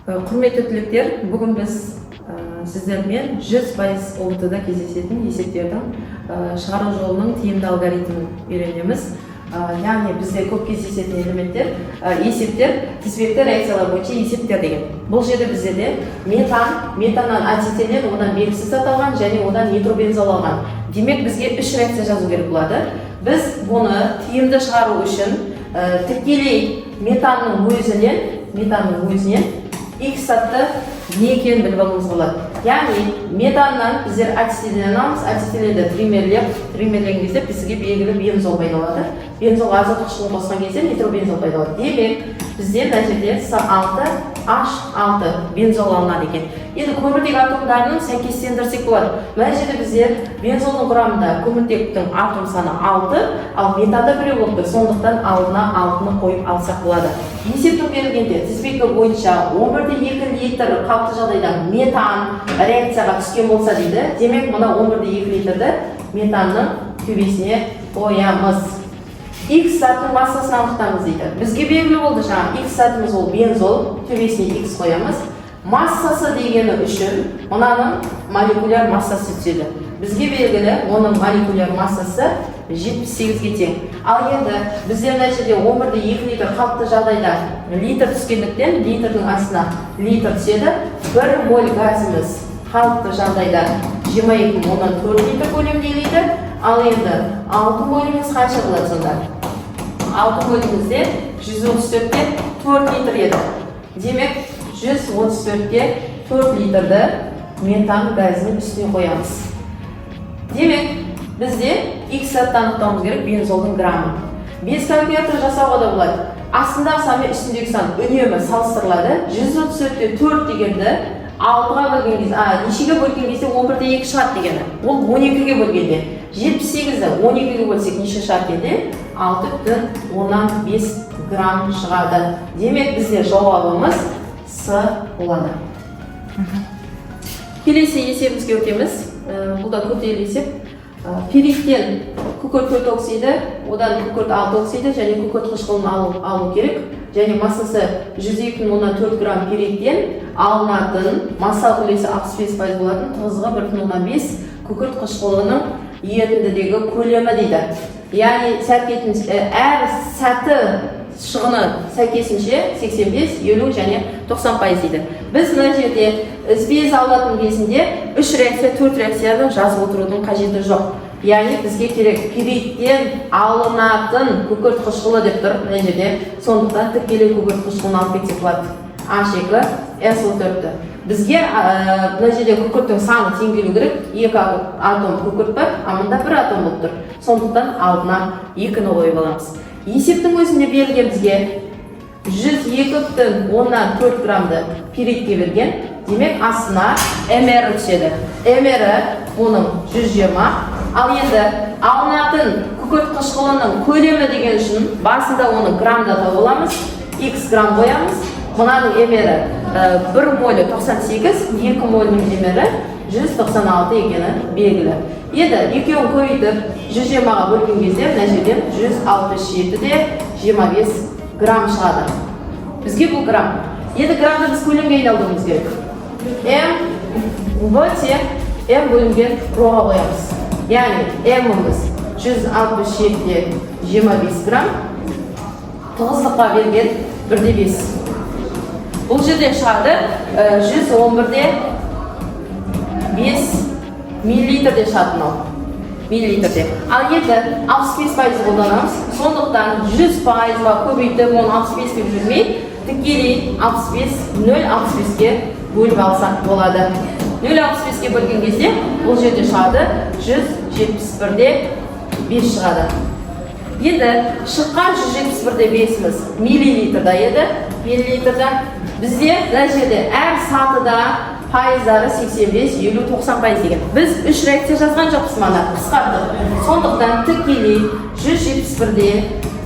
Құрметті түлектер, бүгін біз сіздермен 100% ОБТ-да кездесетін есептердің шығару жолының тиімді алгоритмін үйренеміз. Яғни бізде көп кездесетін элементтер, есептер, тізбекті реакциялар бойынша есептер деген. Бұл жерде бізде де метаннан ацетилен, одан белгісіз аталған және одан нитробензол алған. Демек бізге 3 реакция жазу керек болады. Біз бұны тиімді шығару үшін тікелей метанның өзінен X атты не екенін біліп алуымыз болады. Яғни метаннан біздер ацетилен аламыз, ацетиленді тримерлеген кезде бізге белгілі бензол пайда болады. Бензолға азот қышқылын қосқан кезде нитробензол пайда болады. Демек бізде мына жерде С6H6 бензол алынады екен. Енді көміртек атомдарының сәйкестендірсек болады. Мына жерде біздер бензолдың құрамында көміртектің атом саны 6, ал метанда біреу болып тұр. Сондықтан алдына 6-ны қойып алсақ болады. Есептің берілгенде тізбегі бойынша 11,2 литр қалыпты жағдайда метан реакцияға түскен болса дейді. Демек мына 11,2 литрді метанның төбесіне қоямыз. X затының массасын анықтаңыз дейді. Бізге белгілі болды жаңа X затымыз ол бензол, төбесіне X қоямыз. Массасы дегені үшін мынаның молекуляр массасы түседі. Бізге белгілі оның молекуляр массасы 78-ге тең. Ал енді бізде мына жерде 11,2 литр қалыпты жағдайда литр түскендіктен литрдің астына литр түседі. 1 моль газымыз қалыпты жағдайда 22,4 литр көлемінде литр. Ал енді 6 моліміз қанша болады сонда? 6 молімізде 134-ке 4 литр еді. Демек 134-ке 4 литрді метан газының үстіне қоямыз. Демек бізде X затты анықтауымыз керек, бензолдың граммы. Без калькулятор жасауға да болады. Астындағы сан мен үстіндегі сан үнемі салыстырылады. 134-те 4 дегенді 6-ға бөлген кезде, нешеге бөлген кезде 11,2 шығады дегені. Ол 12-ге бөлгенде. 78-ді 12-ге бөлсек неше шығады дегенде 6,5 грамм шығады. Демек бізде жауабымыз С болады. Келесі есебімізге өтеміз. Бұл да күрделі есеп. Пиритен күкірт 4 оксиді, одан күкірт 6 оксиді және күкірт қышқылын алу керек. Және массасы 102,4 грамм пиритен алынатын массалық үлесі 65% болатын тығыздығы 1,5 күкірт қышқылының ерітіндідегі көлемі дейді. Яғни әр сәті шығыны сәйкесінше 85, 50 және 90% дейді. Біз мына жерде ізбез алатын кезінде 3 реакция, 4 реакцияны жазып отырудың қажеті жоқ. Яғни бізге керек пириттен алынатын күкірт қышқылы деп тұр мына жерде. Сондықтан тікелей күкірт қышқылын алып кетсек болады. H2SO4-ті. Бізге мына жерде күкірттің саны тең келу керек. 2 атом күкірт бар, мында 1 атом болып тұр. Сондықтан алдына 2-ні қойып аламыз. Есептің өзінде берілген бізге 102,4 граммды пиритке берген. Демек астына MR түседі. MR оның 120. Ал енді алынатын күкірт қышқылының көлемі деген үшін басында оны граммда тауып аламыз. X грамм қоямыз. Мынаның MR 1 молі 98, 2 молінің MR 196 екені белгілі. Енді екеуін көбейтіп 120-ға бөлген кезде мына жерден 167-де 25 грамм шығады. Бізге бұл грамм. Енді граммды біз көлемге айналдыруымыз керек. М бөлінген роға қоямыз. Яғни М-іміз 167-де 25 грамм, тығыздыққа берген 1,5. Бұл жерден шығады 111-де 5 миллилитрде шығады мынау. Миллилитрде. Ал енді 65% қолданамыз. Сондықтан 100%-ға көбейтіп, оны 65 деп жүрмей, тікелей 0,65-ке бөліп алсақ болады. 0,65-ке бөлген кезде бұл жерде шығады 171-де 5 шығады. Енді шыққан 171-де 5-іміз миллилитрда еді. Миллилитрда бізде мына жерде әр сатыда пайыздары 85, 50, 90% деген. Біз 3 реакция жазған жоқпыз мана, қысқартып. Сондықтан тікелей 171-де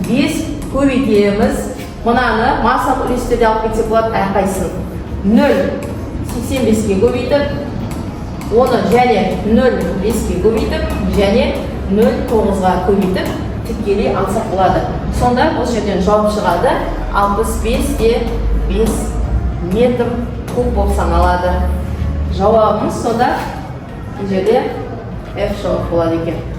5 көбейтеміз. Мынаны массалық үлестерде алып кетсек болады әрқайсысын. 0,85-ге көбейтіп, оны және 0,5-ге көбейтіп, және 0,9-ға көбейтіп, тікелей алсақ болады. Сонда бұл жерден жауап шығады 65-де 5 метр куб болып саналады. Жауабымыз сода бұл жерде F жауап болады екен.